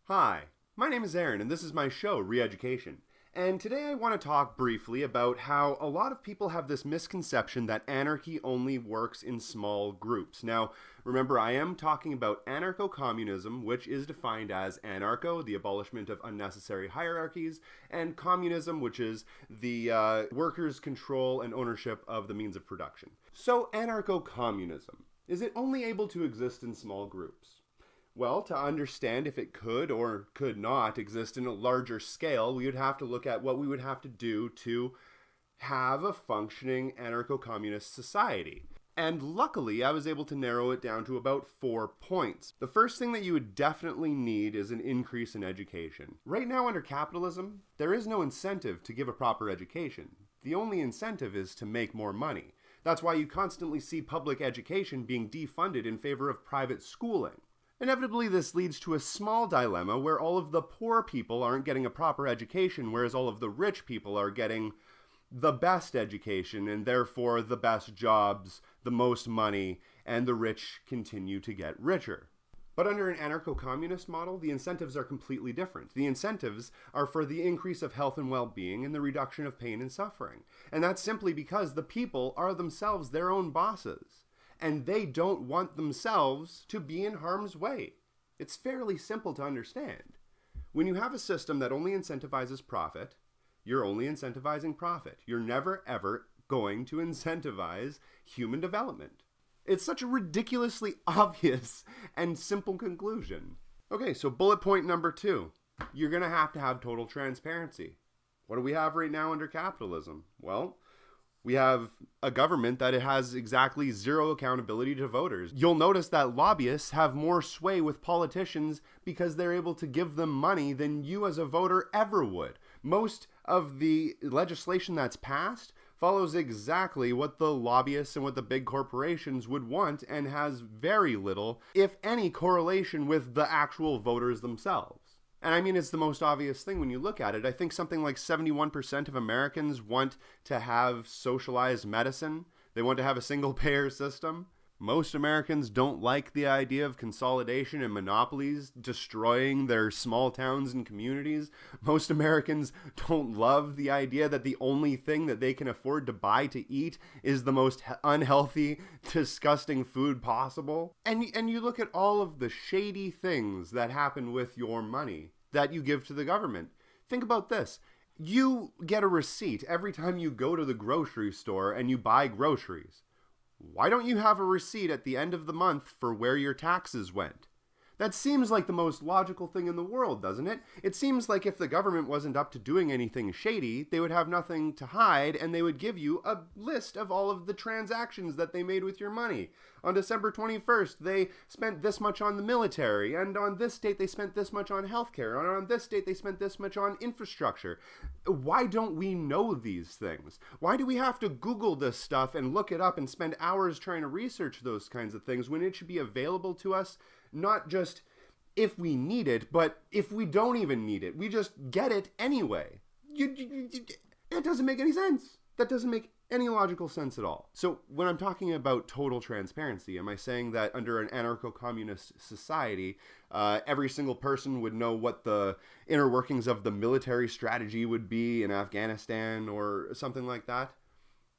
Hi, my name is Aaron and this is my show, Re-Education. And today I want to talk briefly about how a lot of people have this misconception that anarchy only works in small groups. Now, remember, I am talking about anarcho-communism, which is defined as anarcho, the abolishment of unnecessary hierarchies, and communism, which is the workers' control and ownership of the means of production. So, anarcho-communism, is it only able to exist in small groups? Well, to understand if it could or could not exist in a larger scale, we would have to look at what we would have to do to have a functioning anarcho-communist society. And luckily, I was able to narrow it down to about 4 points. The first thing that you would definitely need is an increase in education. Right now under capitalism, there is no incentive to give a proper education. The only incentive is to make more money. That's why you constantly see public education being defunded in favor of private schooling. Inevitably, this leads to a small dilemma where all of the poor people aren't getting a proper education, whereas all of the rich people are getting the best education and therefore the best jobs, the most money, and the rich continue to get richer. But under an anarcho-communist model, the incentives are completely different. The incentives are for the increase of health and well-being and the reduction of pain and suffering. And that's simply because the people are themselves their own bosses. And they don't want themselves to be in harm's way. It's fairly simple to understand. When you have a system that only incentivizes profit, you're only incentivizing profit. You're never ever going to incentivize human development. It's such a ridiculously obvious and simple conclusion. Okay, so bullet point number 2. You're going to have total transparency. What do we have right now under capitalism? Well, we have a government that has exactly zero accountability to voters. You'll notice that lobbyists have more sway with politicians because they're able to give them money than you as a voter ever would. Most of the legislation that's passed follows exactly what the lobbyists and what the big corporations would want and has very little, if any, correlation with the actual voters themselves. And I mean, it's the most obvious thing when you look at it. I think something like 71% of Americans want to have socialized medicine. They want to have a single-payer system. Most Americans don't like the idea of consolidation and monopolies destroying their small towns and communities. Most Americans don't love the idea that the only thing that they can afford to buy to eat is the most unhealthy, disgusting food possible. And you look at all of the shady things that happen with your money that you give to the government. Think about this. You get a receipt every time you go to the grocery store and you buy groceries. Why don't you have a receipt at the end of the month for where your taxes went? That seems like the most logical thing in the world, doesn't it? It seems like if the government wasn't up to doing anything shady, they would have nothing to hide and they would give you a list of all of the transactions that they made with your money. On December 21st, they spent this much on the military, and on this date they spent this much on healthcare, and on this date they spent this much on infrastructure. Why don't we know these things? Why do we have to Google this stuff and look it up and spend hours trying to research those kinds of things when it should be available to us? Not just if we need it, but if we don't even need it. We just get it anyway. It doesn't make any sense. That doesn't make any logical sense at all. So when I'm talking about total transparency, am I saying that under an anarcho-communist society, every single person would know what the inner workings of the military strategy would be in Afghanistan or something like that?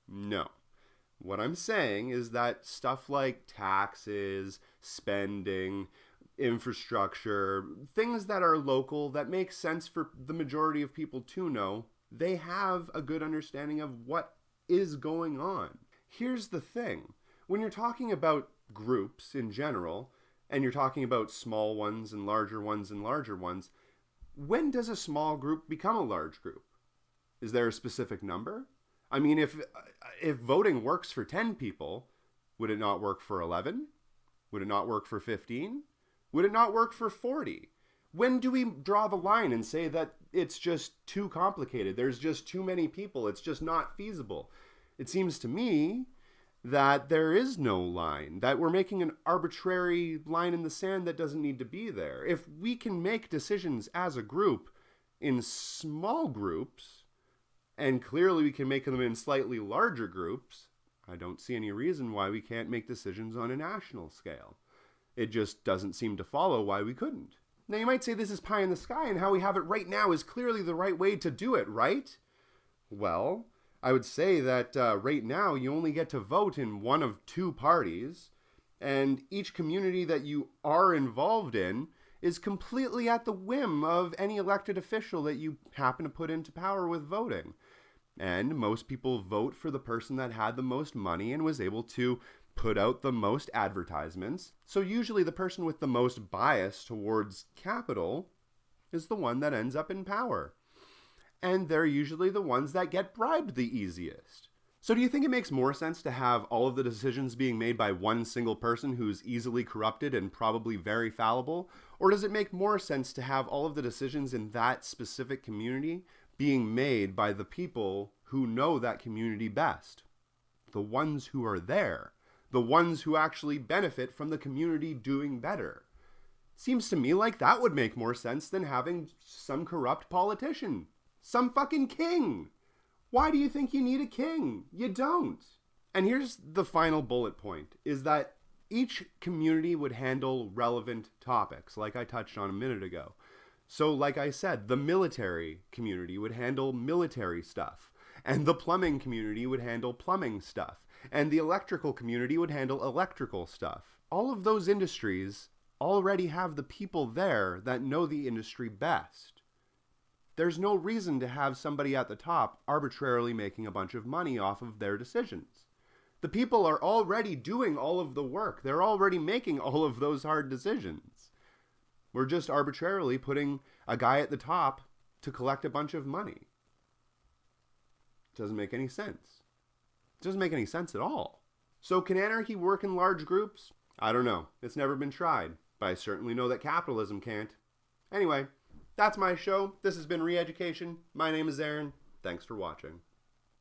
No. What I'm saying is that stuff like taxes, spending, infrastructure, things that are local, that make sense for the majority of people to know, they have a good understanding of what is going on. Here's the thing. When you're talking about groups in general, and you're talking about small ones and larger ones and larger ones, when does a small group become a large group? Is there a specific number? I mean, if voting works for 10 people, would it not work for 11? Would it not work for 15? Would it not work for 40? When do we draw the line and say that it's just too complicated? There's just too many people. It's just not feasible. It seems to me that there is no line, that we're making an arbitrary line in the sand that doesn't need to be there. If we can make decisions as a group in small groups, and clearly we can make them in slightly larger groups, I don't see any reason why we can't make decisions on a national scale. It just doesn't seem to follow why we couldn't. Now you might say this is pie in the sky and how we have it right now is clearly the right way to do it, right? Well, I would say that right now you only get to vote in one of two parties, and each community that you are involved in is completely at the whim of any elected official that you happen to put into power with voting. And most people vote for the person that had the most money and was able to put out the most advertisements. So usually the person with the most bias towards capital is the one that ends up in power. And they're usually the ones that get bribed the easiest. So do you think it makes more sense to have all of the decisions being made by one single person who's easily corrupted and probably very fallible? Or does it make more sense to have all of the decisions in that specific community being made by the people who know that community best? The ones who are there. The ones who actually benefit from the community doing better. Seems to me like that would make more sense than having some corrupt politician. Some fucking king. Why do you think you need a king? You don't. And here's the final bullet point, is that each community would handle relevant topics, like I touched on a minute ago. So like I said, the military community would handle military stuff, and the plumbing community would handle plumbing stuff, and the electrical community would handle electrical stuff. All of those industries already have the people there that know the industry best. There's no reason to have somebody at the top arbitrarily making a bunch of money off of their decisions. The people are already doing all of the work. They're already making all of those hard decisions. We're just arbitrarily putting a guy at the top to collect a bunch of money. Doesn't make any sense. It doesn't make any sense at all. So can anarchy work in large groups? I don't know. It's never been tried. But I certainly know that capitalism can't. Anyway, that's my show. This has been Re-Education. My name is Aaron. Thanks for watching.